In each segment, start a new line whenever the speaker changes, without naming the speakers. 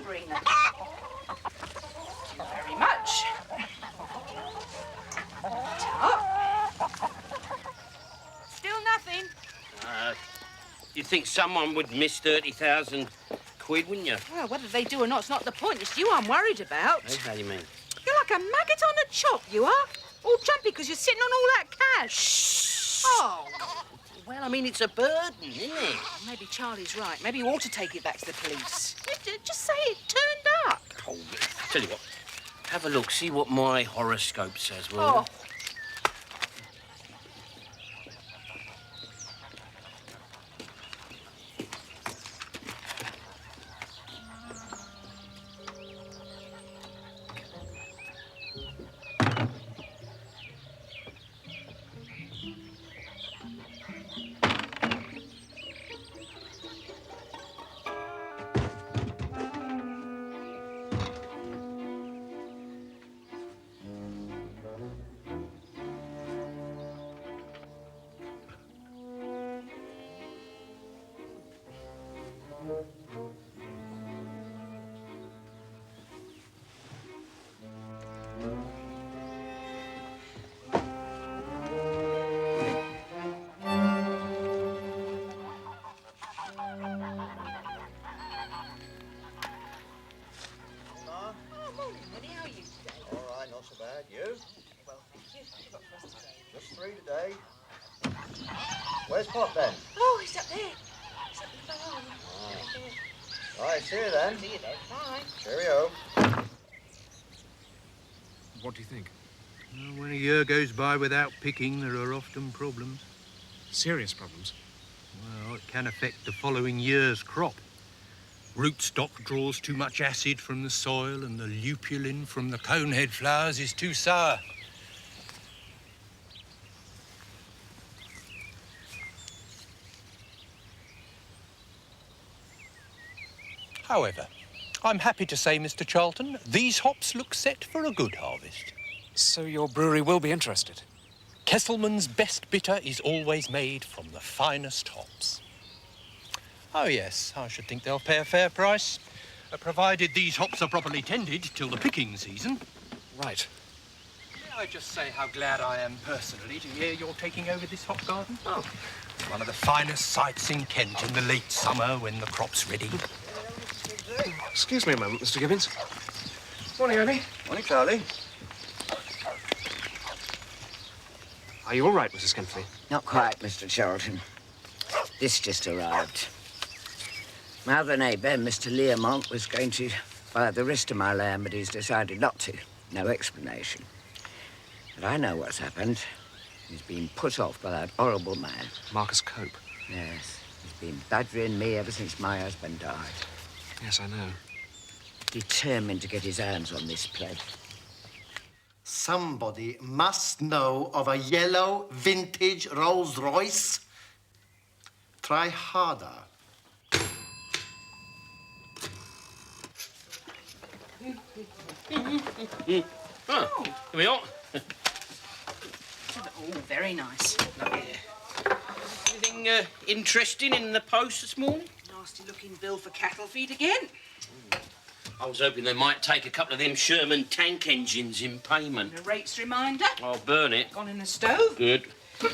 Sabrina? Thank you very much. Still nothing.
You'd think someone would miss 30,000 quid, wouldn't you?
Well, whether they do or not, it's not the point. It's you I'm worried about.
Hey, how do you mean?
You're like a maggot on a chop, you are. All jumpy because you're sitting on all that cash.
Shh.
Oh.
Well, I mean, it's a burden, isn't it?
Maybe Charlie's right. Maybe you ought to take it back to the police. Just say it turned up.
Oh, tell you what. Have a look. See what my horoscope says, will you?
Oh.
Just 3 today. Where's Pop then?
Oh, he's up there. He's up the phone.
Oh. Right, see you then.
See you then. Bye.
Cheerio.
What do you think?
Well, when a year goes by without picking, there are often problems.
Serious problems?
Well, it can affect the following year's crop. Rootstock draws too much acid from the soil, and the lupulin from the conehead flowers is too sour. However, I'm happy to say, Mr. Charlton, these hops look set for a good harvest.
So your brewery will be interested?
Kesselman's best bitter is always made from the finest hops. Oh, yes, I should think they'll pay a fair price, provided these hops are properly tended till the picking season.
Right.
May I just say how glad I am personally to hear you're taking over this hop garden? Oh, it's one of the finest sights in Kent in the late summer when the crop's ready.
Excuse me a moment, Mr. Gibbons. Morning, Ernie.
Morning, Charlie.
Are you all right, Mrs. Kempley?
Not quite, Mr. Charlton. This just arrived. My other neighbour, Mr. Learmont, was going to buy the rest of my land, but he's decided not to. No explanation. But I know what's happened. He's been put off by that horrible man.
Marcus Cope.
Yes. He's been badgering me ever since my husband died.
Yes, I know.
Determined to get his hands on this pledge.
Somebody must know of a yellow vintage Rolls Royce. Try harder.
Oh, here we are.
Oh, very nice.
Anything interesting in the post this morning?
Nasty-looking bill for cattle feed again.
I was hoping they might take a couple of them Sherman tank engines in payment.
And a rates reminder.
I'll burn it.
Gone in the stove.
Good.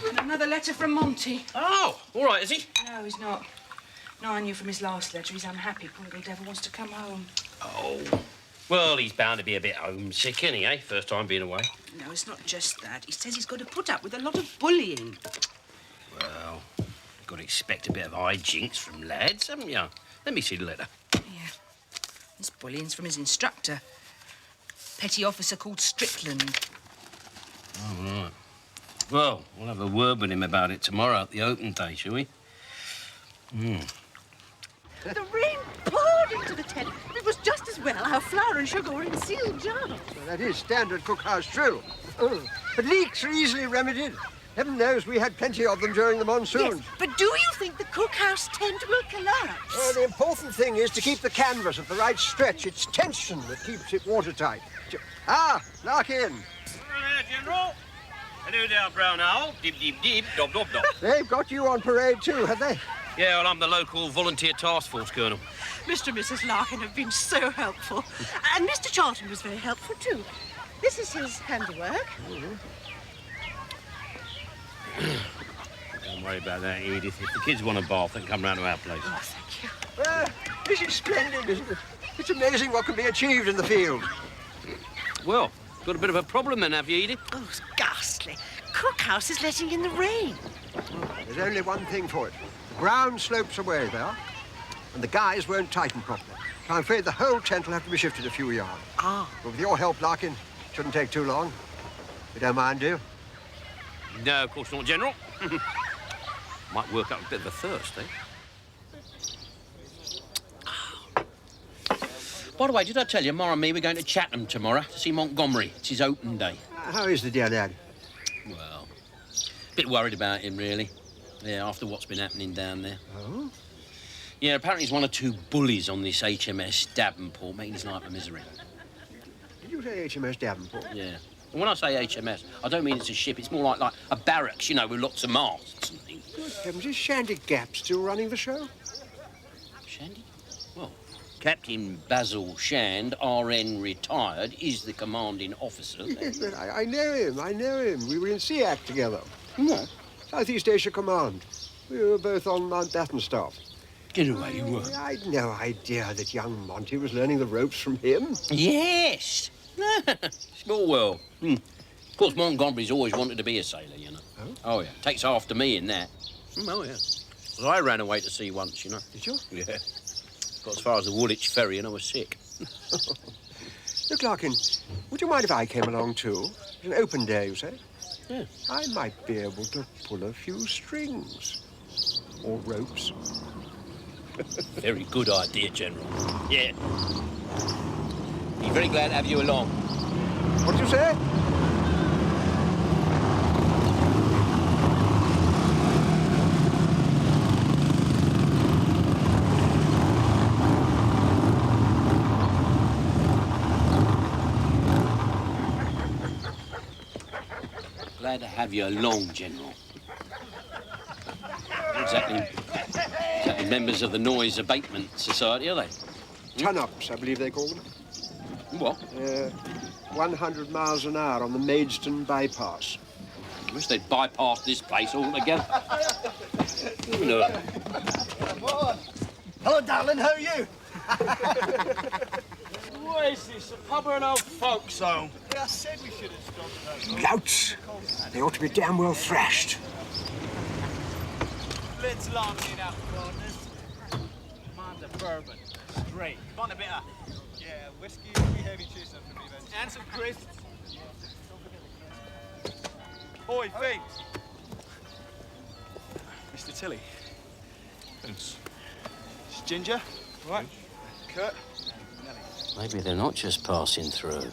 And another letter from Monty.
Oh, all right, is he?
No, he's not. No, I knew from his last letter he's unhappy. Poor little devil wants to come home.
Oh. Well, he's bound to be a bit homesick, isn't he, eh? First time being away.
No, it's not just that. He says he's got to put up with a lot of bullying.
Well, you've got to expect a bit of hijinks from lads, haven't you? Let me see the letter.
Yeah. This bullying's from his instructor. Petty officer called Strickland.
Oh, right. Well, we'll have a word with him about it tomorrow at the open day, shall we?
The rain poured into the tent. It was just as well our flour and sugar were in sealed jars.
Well, that is standard cookhouse drill. Oh, but leaks are easily remedied. Heaven knows we had plenty of them during the monsoon.
Yes, but do you think the cookhouse tent will collapse?
Well, the important thing is to keep the canvas at the right stretch. It's tension that keeps it watertight. Ah, knock in.
Hello, General. Hello there, brown owl. Dib, dib, dib, dob, dob, dob.
They've got you on parade too, have they?
Yeah, well, I'm the local volunteer task force colonel.
Mr. and Mrs. Larkin have been so helpful. And Mr. Charlton was very helpful, too. This is his handiwork.
Don't worry about that, Edith. If the kids want a bath, they can come round to our place.
Oh, thank you.
This is splendid, isn't it? It's amazing what can be achieved in the field.
Well, got a bit of a problem then, have you, Edith?
Oh, it's ghastly. Cookhouse is letting in the rain.
There's only one thing for it. The ground slopes away there, and the guys won't tighten properly. So I'm afraid the whole tent will have to be shifted a few yards.
Ah.
But with your help, Larkin, it shouldn't take too long. You don't mind, do you?
No, of course not, General. Might work up a bit of a thirst, eh? By the way, did I tell you, Ma and me, we're going to Chatham tomorrow to see Montgomery. It's his open day.
How is the dear lad?
Well, a bit worried about him, really. Yeah, after what's been happening down there.
Oh?
Yeah, apparently he's one or two bullies on this HMS Davenport, making his life a misery.
Did you say HMS Davenport?
Yeah. And when I say HMS, I don't mean it's a ship. It's more like a barracks, you know, with lots of masts and things.
Good heavens, is Shandy Gap still running the show?
Shandy? Well, Captain Basil Shand, RN retired, is the commanding officer.
Yes, but I know him. We were in SEAC together.
What?
Southeast Asia Command. We were both on Mountbatten staff.
Get away, you were.
I'd no idea that young Monty was learning the ropes from him.
Yes. Small world. Of course, Montgomery's always wanted to be a sailor, you know. Oh, yeah. Takes after me in that. Oh, yeah. Well, I ran away to sea once, you know.
Did you?
Yeah. Got as far as the Woolwich ferry and I was sick.
Look, Larkin, would you mind if I came along too? It's an open day, you say?
Yeah.
I might be able to pull a few strings. Or ropes.
Very good idea, General. Yeah. Be very glad to have you along.
What did you say?
Glad to have you along, General. Exactly members of the Noise Abatement Society, are they?
Ton-ups, I believe they call them.
What?
100 miles an hour on the Maidstone bypass.
I wish they'd bypassed this place altogether. No.
Hello, darling, how are you?
What is this, a pub or an old folks' home?
Yeah, I said we should have stopped at
Louts. They ought to be damn well thrashed.
Let's launch it out, partners. Mind the bourbon. Straight. Want a bit of... Yeah, whiskey heavy chestnut for me, then. And some crisps. Boy, feet. Mr. Tilly. It's Ginger, right? Kurt.
Maybe they're not just passing through.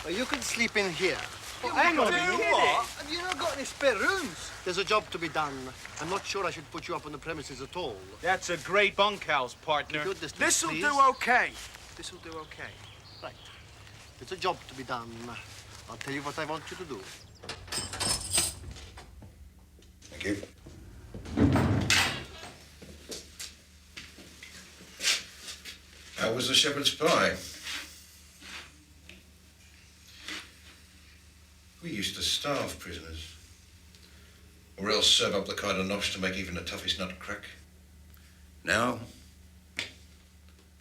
Well, you can sleep in here.
Hang on,
What? Have you not got any spare rooms? There's a job to be done. I'm not sure I should put you up on the premises at all.
That's a great bunkhouse, partner.
Good distance,
This'll
please.
do okay. This'll do okay.
Right. It's a job to be done. I'll tell you what I want you to do.
Thank you. How was the shepherd's pie? We used to starve prisoners, or else serve up the kind of nosh to make even the toughest nut crack. Now,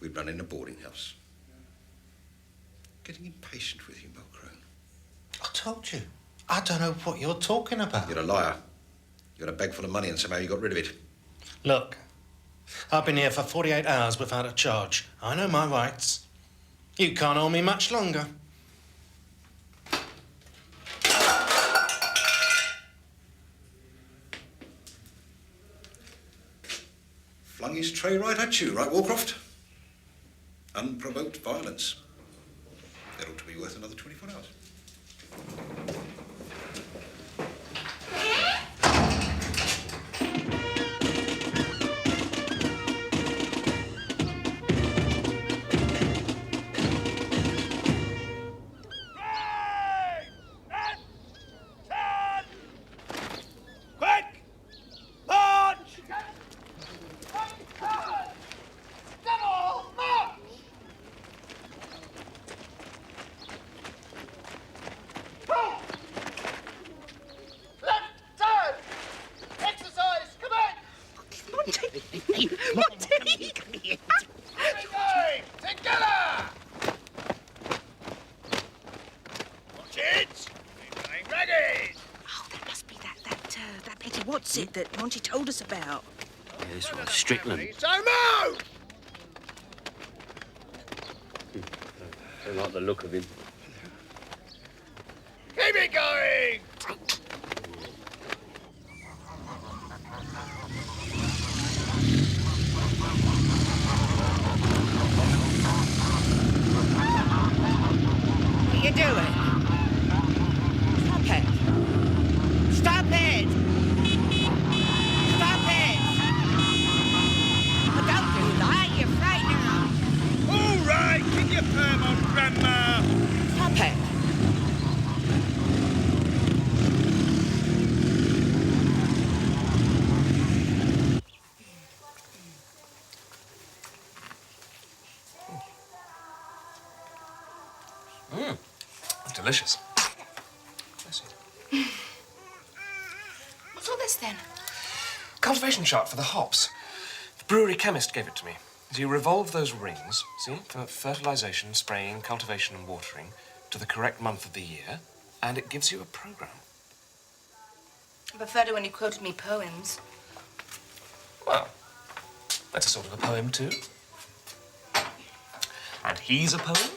we run in a boarding house. Getting impatient with you, Mulcrone.
I told you. I don't know what you're talking about.
You're a liar. You had a bag full of money and somehow you got rid of it.
Look, I've been here for 48 hours without a charge. I know my rights. You can't hold me much longer.
flung his tray right at you, right, Warcroft? Unprovoked violence. That ought to be worth another 24 hours.
What's it that Monty told us about?
Yeah, this one's Strickland.
So move!
Don't like the look of him.
Keep it going!
What are you doing? Stop it! Stop it! Stop it! Oh, don't do that. You're frightening her.
All right, keep your perm on, Grandma.
Stop it.
Delicious.
What's all this then?
Cultivation chart for the hops. The brewery chemist gave it to me. So you revolve those rings, see, for fertilization, spraying, cultivation and watering to the correct month of the year, and it gives you a program.
I preferred it when you quoted me poems.
Well, that's a sort of a poem too. And he's a poem.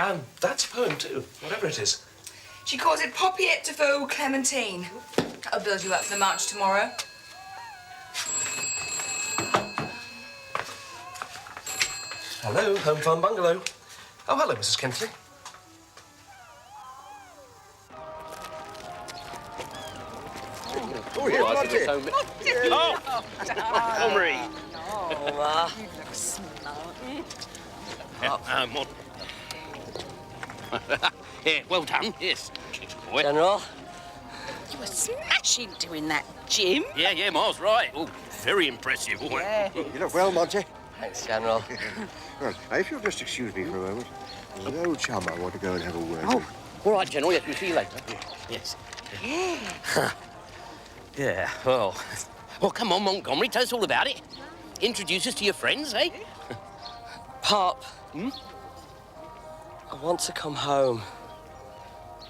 And that's a poem too, whatever it is.
She calls it Poppyette de Vaux Clementine. That'll build you up for the march tomorrow.
Hello, Home Farm Bungalow. Oh, hello, Mrs. Kentley.
Oh, here's Monty.
Oh! Omri!
Oh, you look smart.
Yeah, well done, yes. Boy.
General?
You were smashing doing that, Jim.
Yeah, Ma's right. Oh, very impressive, boy.
Yeah.
You look well, Monty.
Thanks, General.
Well, if you'll just excuse me for a moment, there's an old chum I want to go and have a word
Oh,
with.
all right, General. Yes, we'll see you later. Yes.
Yeah.
Yeah, well, come on, Montgomery. Tell us all about it. Introduce us to your friends, eh?
Pop. I want to come home.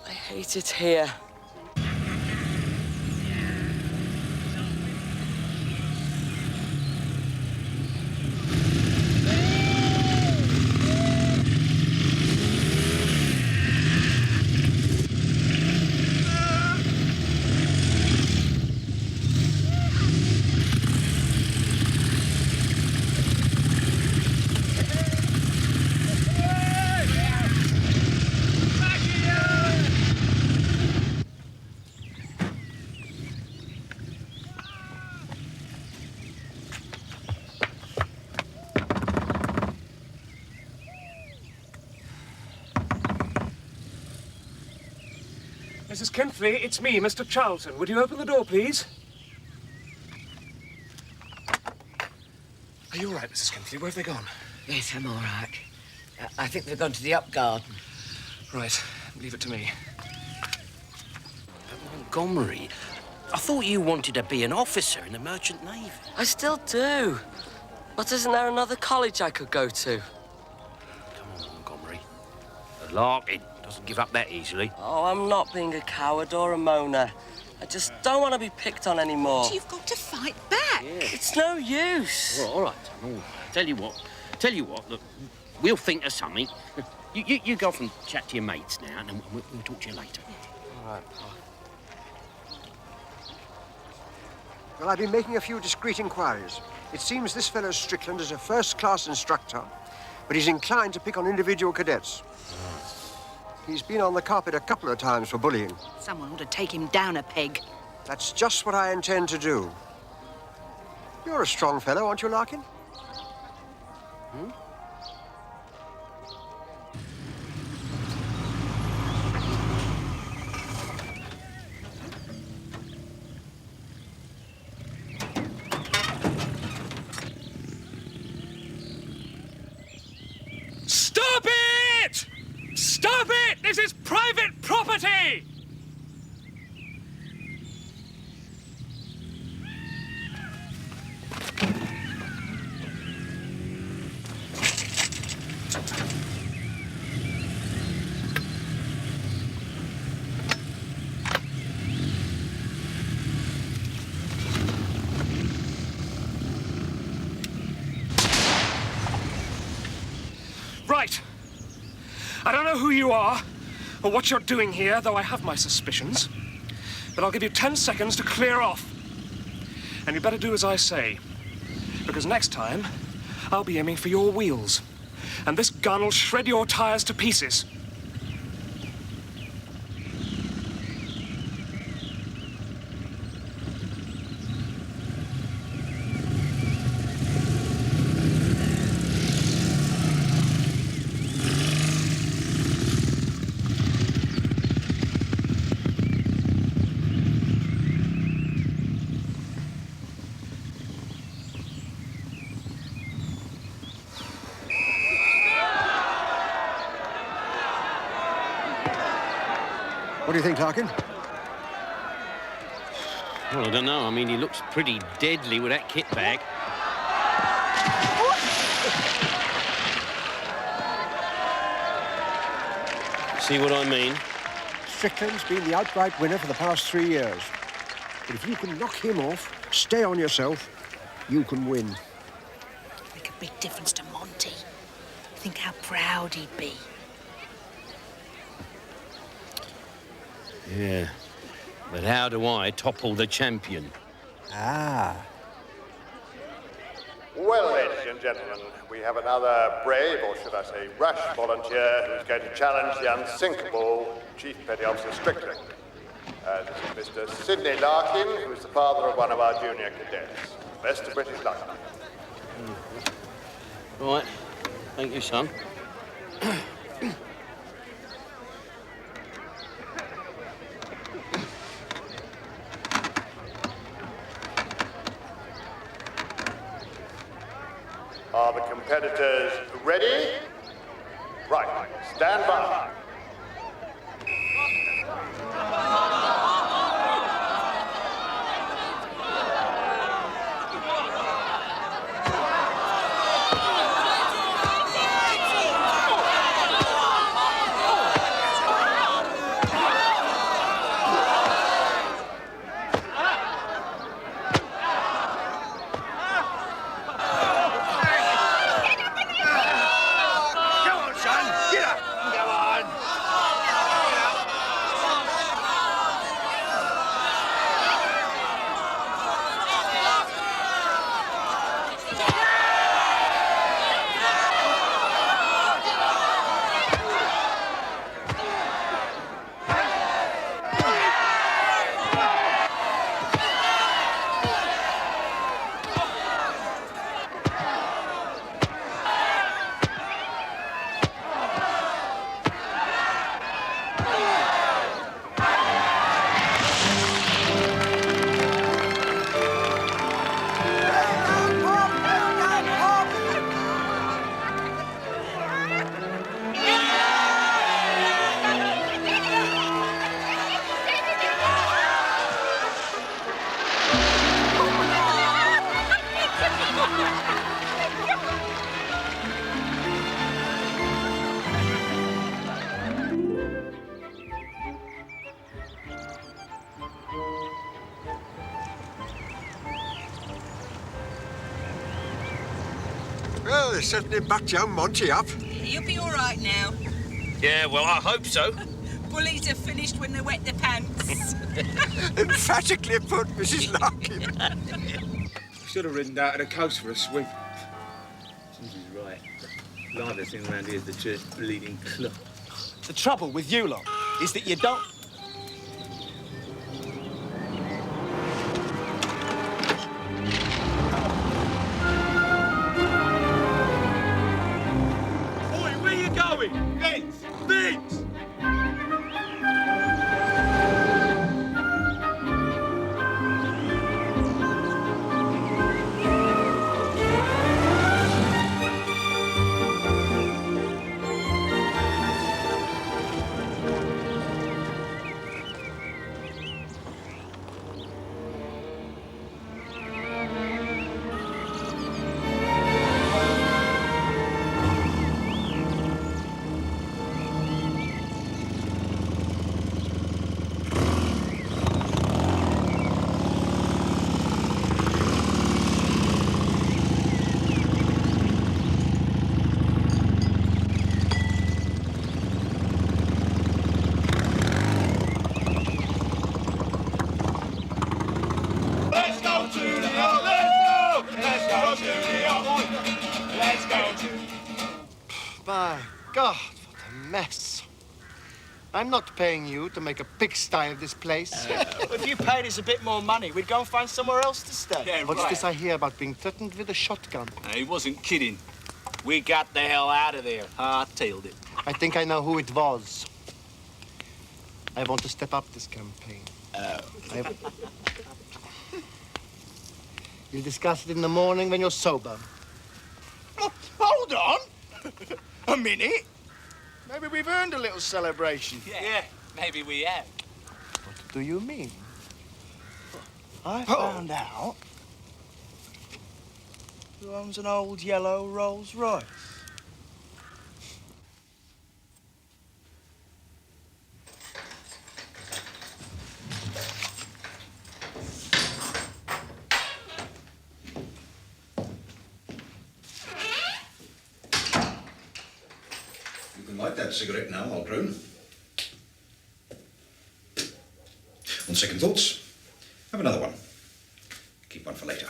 I hate it here.
Mrs. Kentley, it's me, Mr. Charlton. Would you open the door, please? Are you all right, Mrs. Kentley? Where have they gone?
Yes, I'm all right. I think they've gone to the up garden.
Right. Leave it to me.
Montgomery, I thought you wanted to be an officer in the Merchant Navy.
I still do. But isn't there another college I could go to?
Come on, Montgomery. A Larkin doesn't give up that easily.
Oh, I'm not being a coward or a moaner. I just don't want to be picked on anymore.
But you've got to fight back.
Yeah.
It's no use.
All right. Oh, tell you what, look, we'll think of something. You go off and chat to your mates now, and then we'll talk to you later.
All right, Pop.
Well, I've been making a few discreet inquiries. It seems this fellow Strickland is a first-class instructor, but he's inclined to pick on individual cadets. He's been on the carpet a couple of times for bullying.
Someone ought to take him down a peg.
That's just what I intend to do. You're a strong fellow, aren't you, Larkin? Hmm?
Stop it! Stop it! This is private property! Right. I don't know who you are or what you're doing here, though I have my suspicions. But I'll give you 10 seconds to clear off. And you better do as I say. Because next time, I'll be aiming for your wheels. And this gun will shred your tires to pieces.
What do you think, Larkin?
Well, I don't know. I mean, he looks pretty deadly with that kit bag. See what I mean?
Strickland's been the outright winner for the past 3 years. But if you can knock him off, stay on yourself, you can win.
Make a big difference to Monty. Think how proud he'd be.
Yeah. But how do I topple the champion?
Ah.
Well, ladies and gentlemen, we have another brave, or should I say rash, volunteer who's going to challenge the unsinkable Chief Petty Officer Strickland. This is Mr. Sidney Larkin, who is the father of one of our junior cadets. Best of British luck.
Right. Thank you, son.
Are the competitors ready? Right, stand by.
Well, they certainly backed young Monty up.
You'll be all right now.
Yeah, well, I hope so.
Bullies are finished when they wet their pants.
Emphatically put, Mrs. Larkin.
Should have ridden down to the coast for a swim. She's right. Liveliest thing around here is the church bleeding club.
The trouble with you lot is that you don't...
Oi, where you going? Vince! Vince!
Let's go to the yacht, let's go! Let's go to the yacht, let's go to...
My God, what a mess. I'm not paying you to make a pigsty of this place.
If you paid us a bit more money, we'd go and find somewhere else to stay.
Yeah,
What's
right.
this I hear about being threatened with a shotgun?
He wasn't kidding. We got the hell out of there. Hard-tailed it.
I think I know who it was. I want to step up this campaign. You'll discuss it in the morning when you're sober.
Hold on! A minute. Maybe we've earned a little celebration.
Yeah, maybe we have.
What do you mean?
I found out who owns an old yellow Rolls Royce.
You can light that cigarette now, old drone. On second thoughts, have another one. Keep one for later.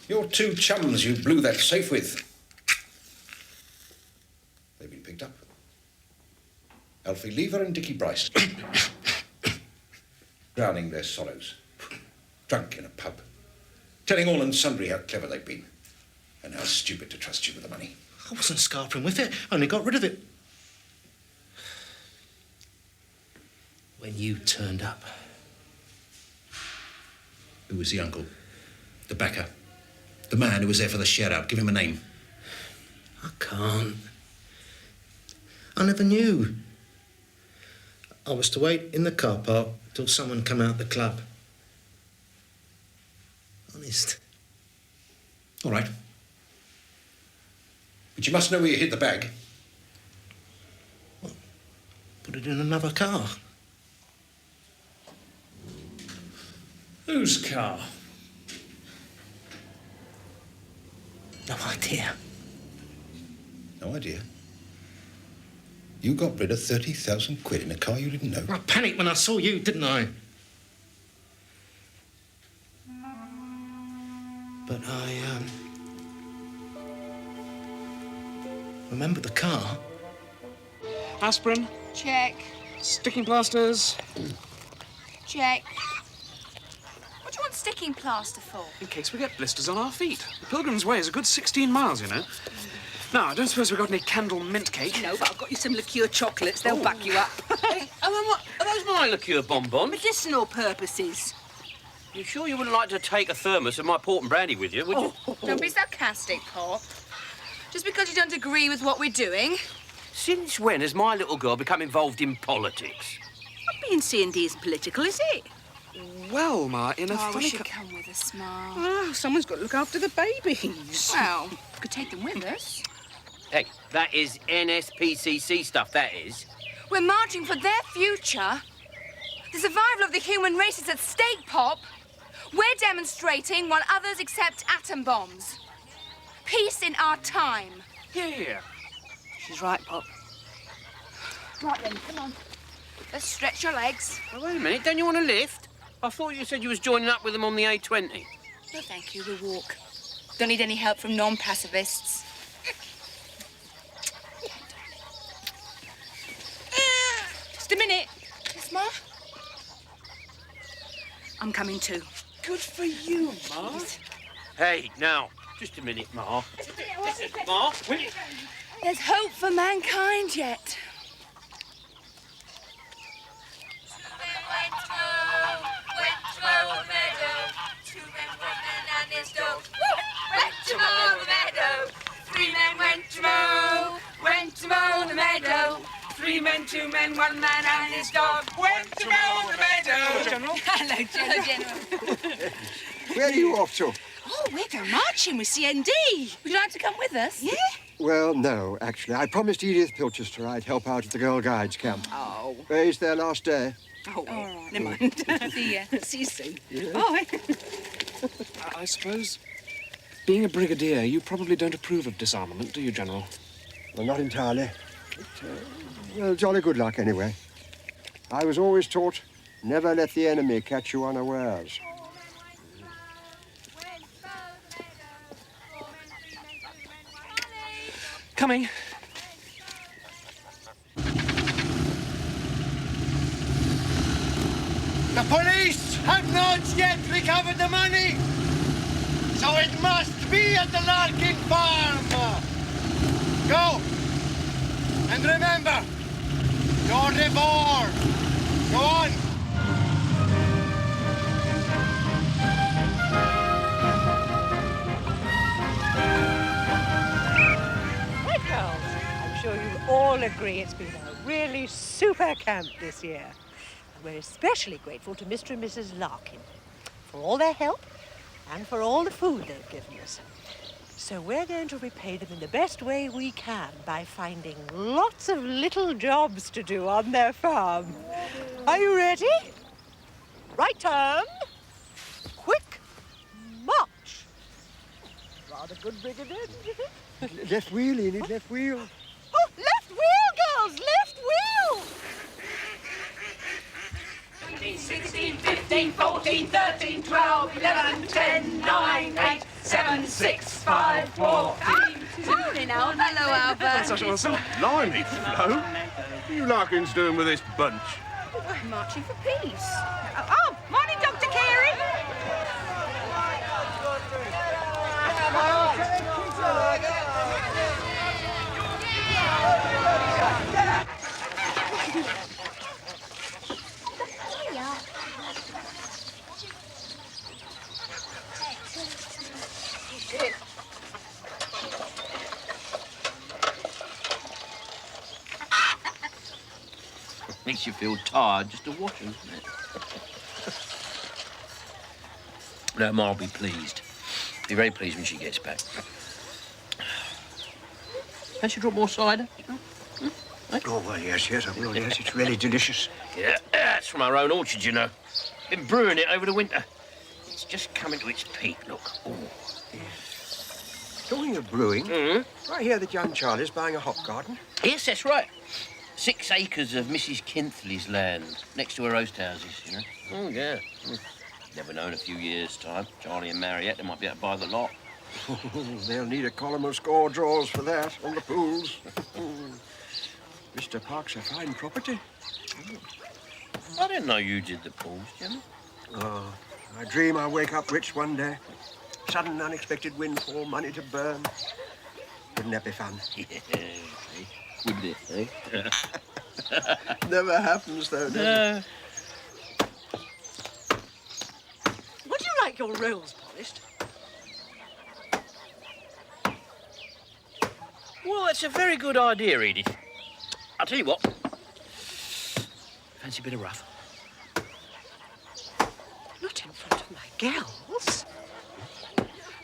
Your two chums you blew that safe with. They've been picked up. Alfie Lever and Dickie Bryce. Drowning their sorrows. Drunk in a pub. Telling all and sundry how clever they've been. And how stupid to trust you with the money.
I wasn't scarpering with it. I only got rid of it. When you turned up.
Who was the uncle? The backer? The man who was there for the shout-out? Give him a name.
I can't. I never knew. I was to wait in the car park till someone come out the club. Honest.
All right. But you must know where you hid the bag.
What? Put it in another car.
Whose car?
No idea.
No idea. You got rid of 30,000 quid in a car you didn't know.
I panicked when I saw you, didn't I? But I, remember the car.
Aspirin,
Check.
sticking plasters,
Check. What do you want sticking plaster for?
in case we get blisters on our feet. The Pilgrim's Way is a good 16 miles, you know. Now, I don't suppose we've got any candle mint cake.
No, but I've got you some liqueur chocolates. They'll back you up.
Hey, are those my liqueur bonbons?
Medicinal purposes.
You sure you wouldn't like to take a thermos of my port and brandy with you, would you?
Don't be sarcastic, Pop. Just because you don't agree with what we're doing.
Since when has my little girl become involved in politics?
Not being C&D isn't political, is it?
Well, Ma, in a
Oh,
funny...
we should come with us, Ma.
Oh, someone's got to look after the babies.
Well, we could take them with us.
Hey, that is NSPCC stuff, that is.
We're marching for their future. The survival of the human race is at stake, Pop. We're demonstrating while others accept atom bombs. Peace in our time.
Here. She's right, Pop. Right then, come on. Let's stretch your legs.
Oh, wait a minute, don't you want a lift? I thought you said you was joining up with them on the A20.
No, thank you. We'll walk. Don't need any help from non-pacifists. Just a minute. Yes, Ma? I'm coming too.
Good for you, Ma. Hey, now, just a minute, Ma. Ma, will you...
There's hope for mankind yet.
Three men, two men, one man and his dog went to mow the meadow. General.
Hello, General.
Where are you off to?
Oh, we're going marching with CND. Would you like to come with us? Yeah?
Well, no, actually. I promised Edith Pilchester I'd help out at the Girl Guides camp.
Oh.
It's their last day.
Oh, all right. Never mind. See you soon.
Yeah.
Bye.
I suppose, being a brigadier, you probably don't approve of disarmament, do you, General?
Well, not entirely. But, well, jolly good luck, anyway. I was always taught, never let the enemy catch you unawares.
Coming.
The police have not yet recovered the money, so it must be at the Larkin farm. Go. And remember, you're reborn. Go on.
Right, girls. I'm sure you all agree it's been a really super camp this year. And we're especially grateful to Mr. and Mrs. Larkin for all their help and for all the food they've given us. So we're going to repay them in the best way we can by finding lots of little jobs to do on their farm. Are you ready? Right turn. Quick march. Rather good brigadier, don't you think?
Left wheel, Enid, left wheel.
Oh, left wheel, girls, left wheel.
15, 16, 15, 14, 13, 12, 11, 10, 9, 8, 7, 6, 5, 4, 3, 2.
Morning, Al. Hello, Albert.
That's Sergeant Wilson.
Blimey, Flo. What are you Larkins doing with this bunch?
We're marching for peace. Oh, morning, Dr. Carey.
Makes you feel tired just to watch them, doesn't it? No, Ma'll be pleased. Be very pleased when she gets back. Can't you drop more cider?
Oh, well, yes, I will, yes. It's really delicious.
Yeah, it's from our own orchard, you know. Been brewing it over the winter. It's just coming to its peak, look. Ooh.
Talking of brewing, I hear that young Charlie's buying a hop garden.
Yes, that's right. 6 acres of Mrs. Kintley's land, next to her roast houses, you know. Oh, yeah. Never know in a few years' time. Charlie and Marietta might be able to buy the lot.
They'll need a column of score draws for that, on the pools. Mr. Park's a fine property.
I didn't know you did the pools, Jimmy.
Oh, I dream I wake up rich one day. Sudden, unexpected windfall, money to burn. Wouldn't that be fun?
Yeah, wouldn't it, eh?
Never happens, though, does it?
Would you like your rolls polished?
Well, that's a very good idea, Edith. I'll tell you what. Fancy a bit of rough?
Not in front of my gals.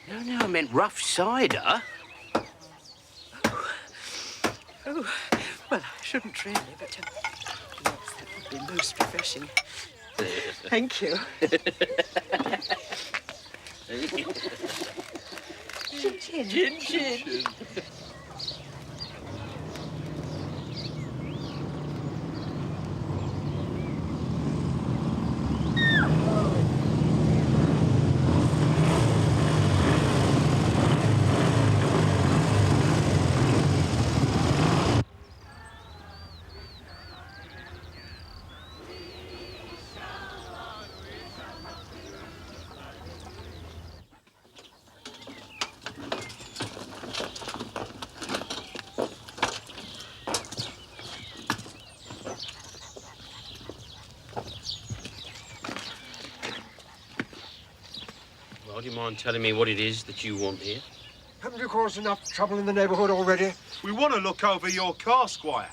No, I meant rough cider.
Oh, well, I shouldn't really, but yes, that would be most refreshing. Thank you. Chin, chin.
Chin, chin. Well, do you mind telling me what it is that you want here?
Haven't you caused enough trouble in the neighbourhood already?
We want to look over your car, Squire.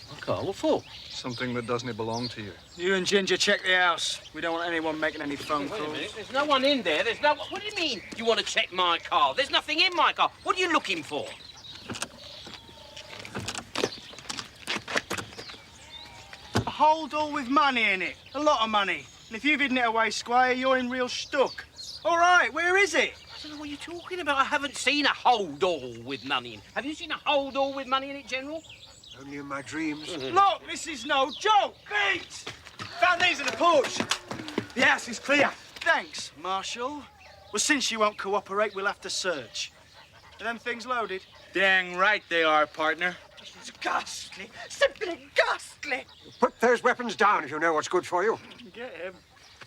My car? What for?
Something that doesn't belong to you. You and Ginger check the house. We don't want anyone making any phone
Wait a
calls.
minute. There's no one in there. There's no... What do you mean you want to check my car? There's nothing in my car. What are you looking for?
A holdall with money in it. A lot of money. And if you've hidden it away, Squire, you're in real stuck. All right, where is it?
I don't know what you're talking about. I haven't seen a holdall with money in. Have you seen a holdall with money in it, General?
Only in my dreams.
Look, this is no joke. Pete! Found these in the porch. The house is clear. Thanks, Marshal. Well, since you won't cooperate, we'll have to search. Are them things loaded? Dang right they are, partner.
It's ghastly. Simply ghastly.
Put those weapons down if you know what's good for you.
Get him.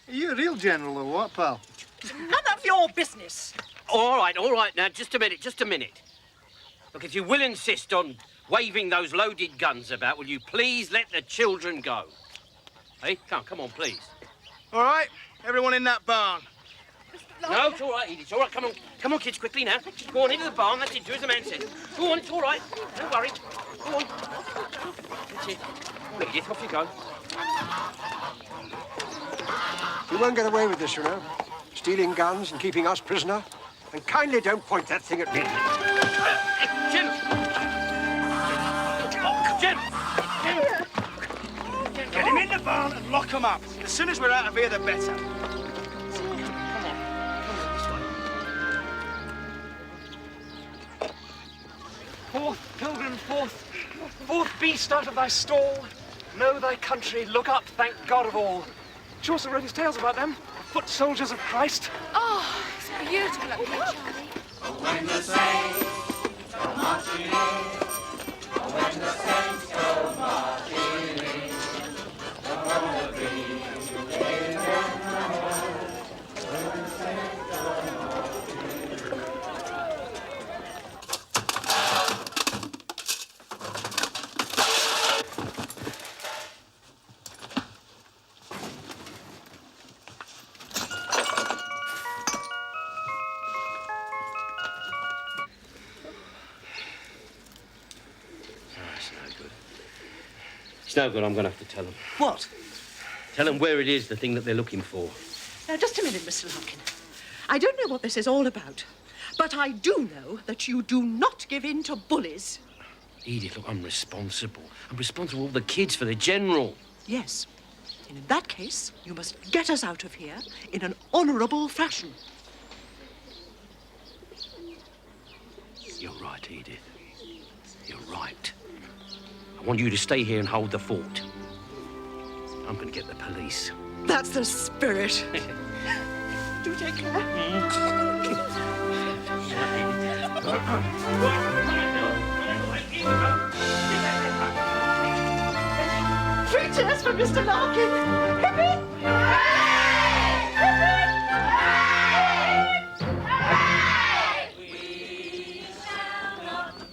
Are you a real general or what, pal?
None of your business.
All right, now, just a minute. Look, if you will insist on waving those loaded guns about, will you please let the children go? Hey, come on, please.
All right, everyone in that barn.
No, it's all right, Edith, it's all right. Come on, kids, quickly now. Go on into the barn, that's it, do as the man says. Go on, it's all right. Don't worry. Go on. That's it. Look, Edith, off you go.
You won't get away with this, you know. Stealing guns and keeping us prisoner. And kindly don't point that thing at me.
Jim!
Get him in the barn and lock him up. As soon as we're out of here, the better.
Forth, pilgrim, forth. Forth, beast, out of thy stall. Know thy country, look up, thank God of all. Chaucer wrote his tales about them. Foot soldiers of Christ.
Oh, it's beautiful up here, Charlie.
When the saints go marching in, when the saints go marching in, the gonna be in the Lord. When the saints go marching
It's no good, I'm going to have to tell them.
What?
Tell them where it is, the thing that they're looking for.
Now, just a minute, Mr. Larkin. I don't know what this is all about, but I do know that you do not give in to bullies.
Edith, look, I'm responsible. I'm responsible for the kids, for the General.
Yes. And in that case, you must get us out of here in an honourable fashion.
You're right, Edith. You're right. I want you to stay here and hold the fort. I'm going to get the police.
That's the spirit. Do take care. Three cheers for Mr. Larkin. Hip hip.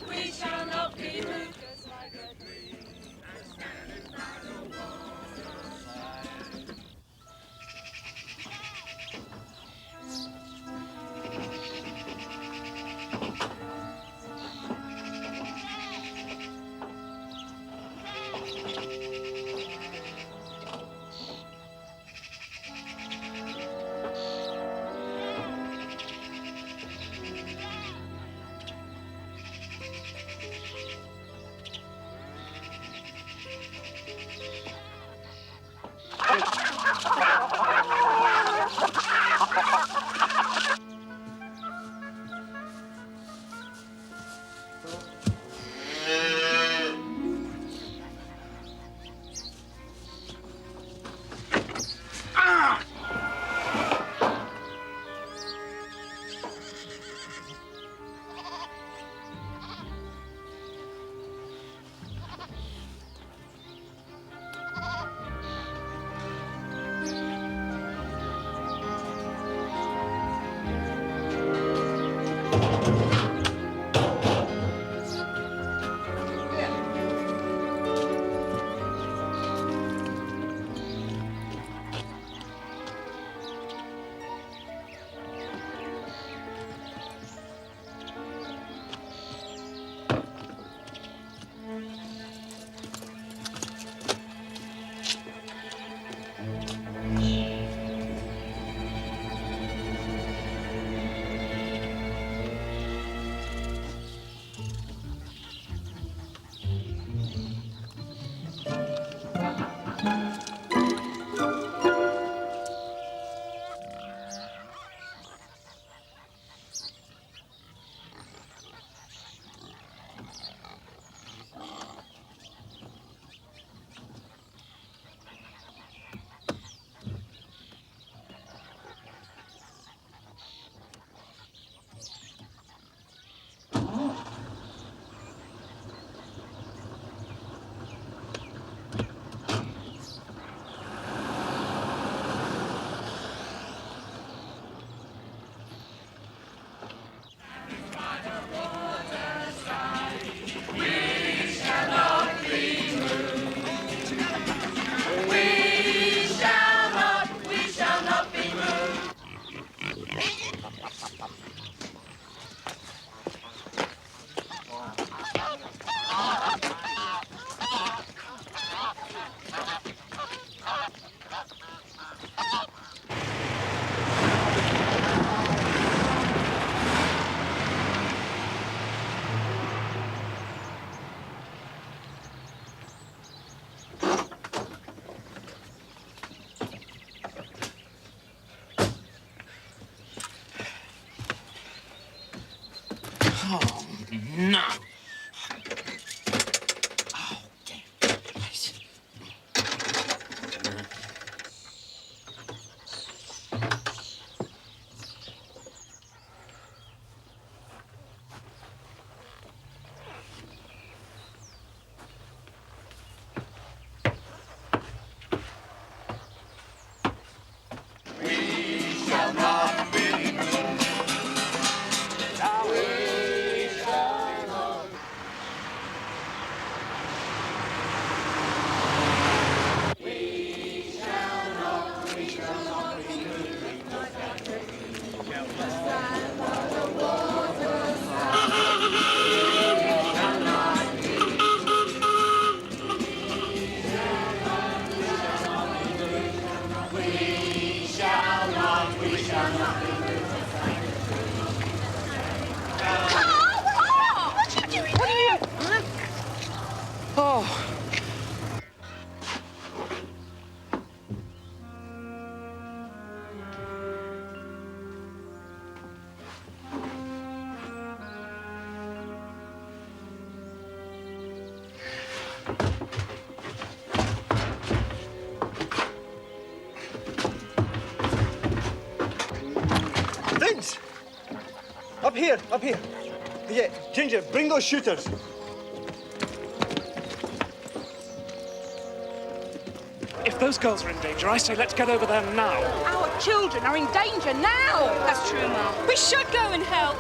We shall not be moved.
No.
Vince! Up here, up here. Yeah, Ginger, bring those shooters.
If those girls are in danger, I say let's get over there now.
Our children are in danger now. That's true, Mum. We should go and help.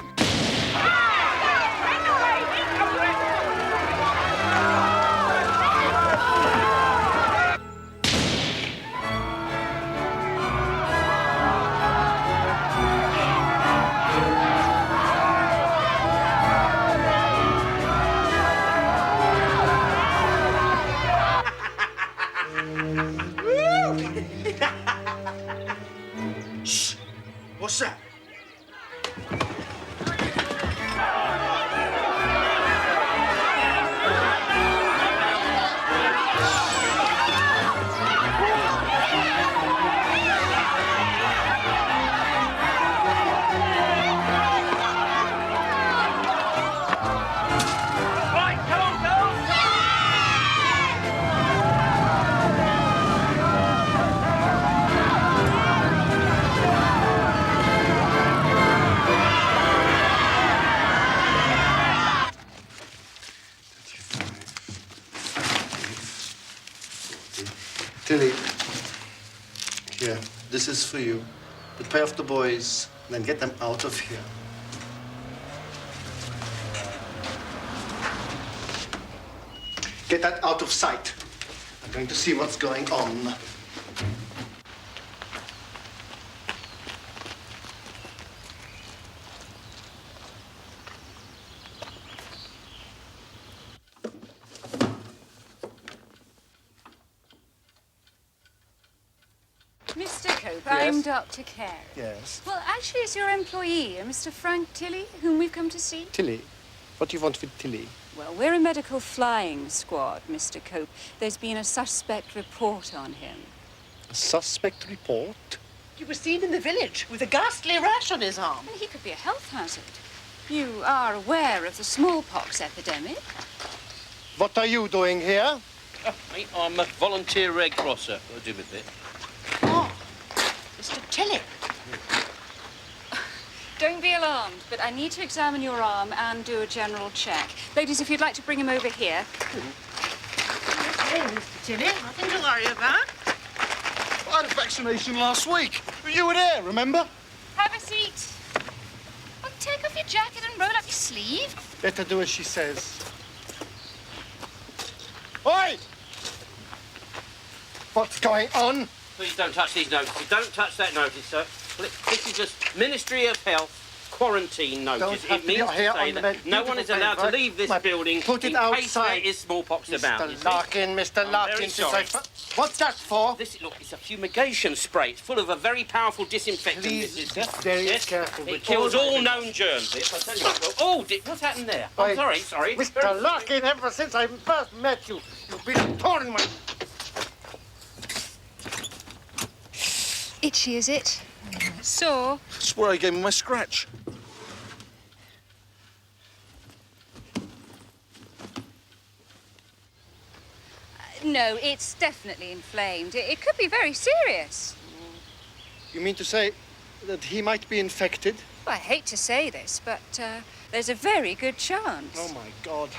Shh! What's that?
Right, come on, girls!
Tilly, here, this is for you. But pay off the boys, then get them out of here. Get that out of sight. I'm going to see what's going on.
Mr. Cope, I'm Dr. Carey.
Yes.
Well, actually, it's your employee, Mr. Frank Tilley, whom we've come to see.
Tilly, what do you want with Tilly?
Well, we're a medical flying squad, Mr. Cope. There's been a suspect report on him.
A suspect report?
He was seen in the village with a ghastly rash on his arm.
Well, he could be a health hazard. You are aware of the smallpox epidemic?
What are you doing here?
Mate, I'm a volunteer Red Crosser. I'll do a bit.
Oh, Mr. Tilley.
Don't be alarmed, but I need to examine your arm and do a general check. Ladies, if you'd like to bring him over here.
Okay, Mr. Tilley, nothing to worry about.
I had a vaccination last week. You were there, remember?
Have a seat. Well, take off your jacket and roll up your sleeve.
Let her do as she says. Oi! What's going on?
Please don't touch these notices. Don't touch that notice, sir. This is just Ministry of Health quarantine notice.
It means to say that
no one is allowed to leave this building
put it
in
outside.
case there is smallpox about.
Mr. Larkin, Mr. Larkin.
Very sorry.
What's that for?
Look, it's a fumigation spray. It's full of a very powerful disinfectant.
Please,
this is,
very careful.
It kills all known germs. If I tell you what, what's happened there? I'm sorry.
Mr. Larkin, ever since I first met you, you've been torn my...
Itchy, is it? Sore?
That's where I gave him my scratch.
No, it's definitely inflamed. It could be very serious.
You mean to say that he might be infected?
Well, I hate to say this, but there's a very good chance.
Oh, my God.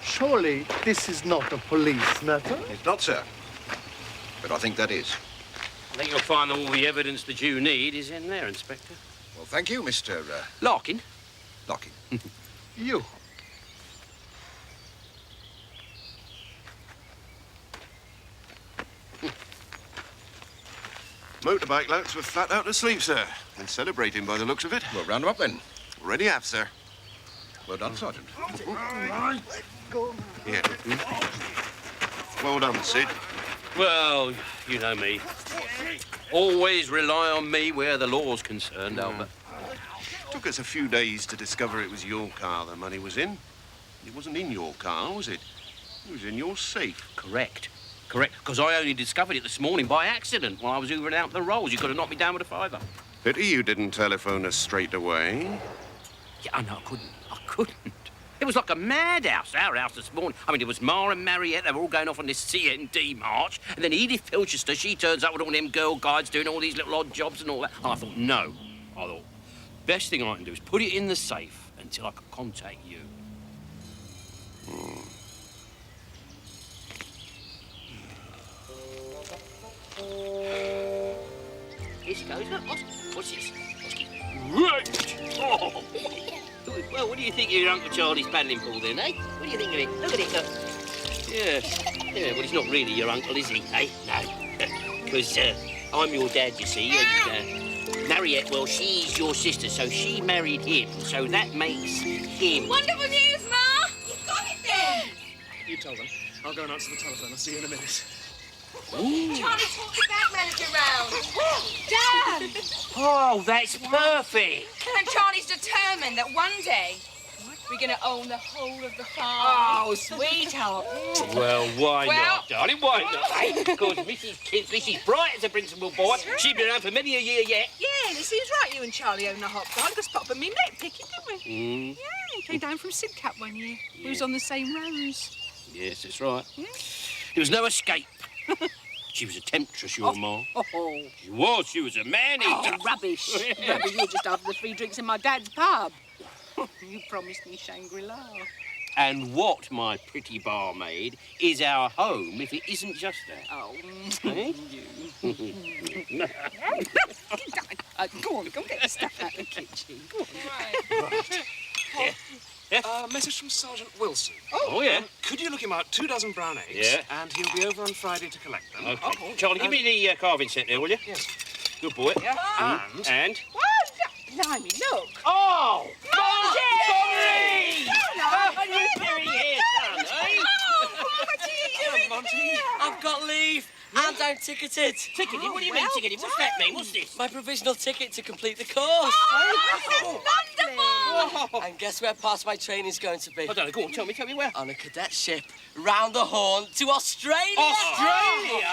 Surely this is not a police matter?
It's not, sir. But I think that is.
I think you'll find that all the evidence that you need is in there, Inspector.
Well, thank you, Mr.
Larkin.
Larkin.
You.
Motorbike louts were flat out asleep, sir. And celebrating by the looks of it.
Well, round them up then.
Already have, sir.
Well done, Sergeant.
Here. Well done, Sid.
Well, you know me. Always rely on me where the law's concerned, Albert.
Took us a few days to discover it was your car the money was in. It wasn't in your car, was it? It was in your safe.
Correct. Correct. Because I only discovered it this morning by accident while I was hoovering out the rolls. You could have knocked me down with a fiver.
Pity you didn't telephone us straight away.
Yeah, I know, I couldn't. It was like a madhouse, our house this morning. I mean, it was Ma and Mariette, they were all going off on this CND march, and then Edith Pilchester, she turns up with all them girl guides doing all these little odd jobs and all that. And I thought, no. I thought, best thing I can do is put it in the safe until I can contact you. Here she goes. Look, what's this? Right! Oh. Well, what do you think of your Uncle Charlie's paddling pool then, eh? What do you think of it? Look at it, look. Yeah, well, he's not really your uncle, is he, eh? No. Because I'm your dad, you see, and Mariette, well, she's your sister, so she married him, so that makes him.
Wonderful news, Ma! You've got it there!
You tell them. I'll go and answer the telephone. I'll see you in a minute.
Charlie talked the bank manager round. Dad!
Oh, that's perfect.
And Charlie's determined that one day we're going to own the whole of the farm.
Oh, sweetheart.
Well, why
Well-
not, darling? Why not? Eh? Because Mrs. Bright is a principal boy. She's been around for many a year yet.
Yeah, and it seems right you and Charlie own the hop farm because Pop and me met picking, didn't we? Yeah, he came down from Sidcup one year. We was on the same rows.
Yes, that's right. There was no escape. She was a temptress, your Ma.
Oh.
She was a man-eater.
Oh, rubbish. Rubbish. You were just after the free drinks in my dad's pub. You promised me Shangri-La.
And what, my pretty barmaid, is our home if it isn't just that?
Oh,
Eh?
Go on, go get the stuff out of the kitchen. Go on.
Right. Message from Sergeant Wilson.
Oh, yeah?
Could you look him out 24 brown eggs?
Yeah.
And he'll be over on Friday to collect them.
Okay. Charlie, give me the carving set there, will you?
Yes.
Good boy.
Yeah.
And?
Blimey, look.
Oh!
Monty!
What are you doing here, son, eh?
Oh,
Monty.
I've got leave and I'm ticketed.
Ticketed? What do you mean ticketed? What's that mean? What's this?
My provisional ticket to complete the course.
Wonderful!
And guess where part of my training's going to be?
I don't know. Go on, tell me where.
On a cadet ship, round the Horn to Australia.
Australia?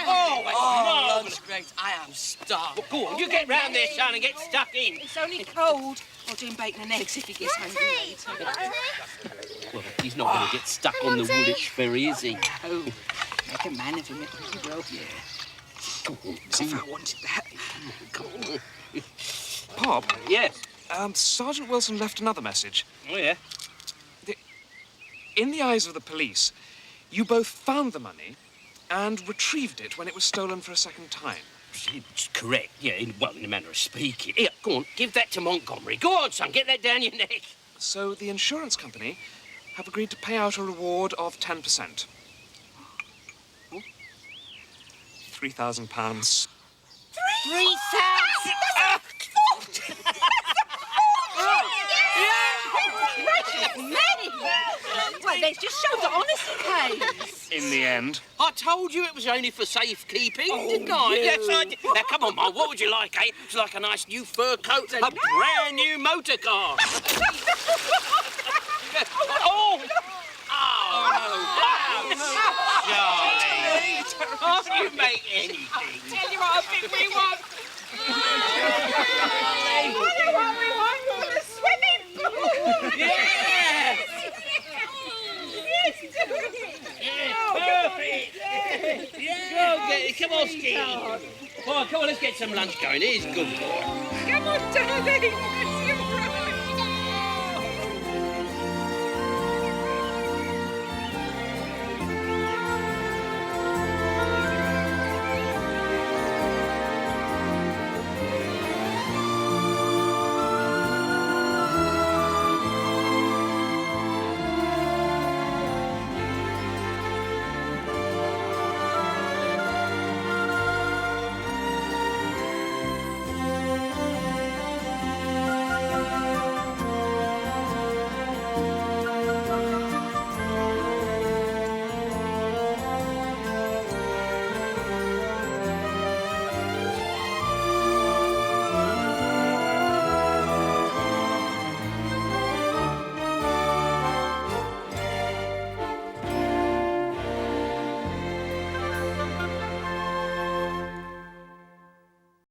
Oh, that's marvellous.
Lunch great. I am starved.
Well, go on, you get round there, son, and get stuck in.
It's only cold. I'll do him bacon and eggs if he gets hungry later.
Well, he's not going to get stuck on the Woolwich ferry, is he?
Oh, make a man of him. Well, yeah. As if I wanted that.
Pop?
Yes?
Sergeant Wilson left another message.
Oh, yeah?
In the eyes of the police, you both found the money and retrieved it when it was stolen for a second time.
It's correct, yeah, in a manner of speaking. Here, go on, give that to Montgomery. Go on, son, get that down your neck.
So the insurance company have agreed to pay out a reward of 10%. £3,000.
3,000! Well, let's just show the honesty case.
In the end.
I told you it was only for safekeeping, didn't I? Yes, I did. Now, come on, Ma, what would you like, eh? Would you like a nice new fur coat? A brand new motor car? Oh! Oh, Oski! Oh, come on, let's get some lunch going. Here's good boy.
Come on, darling.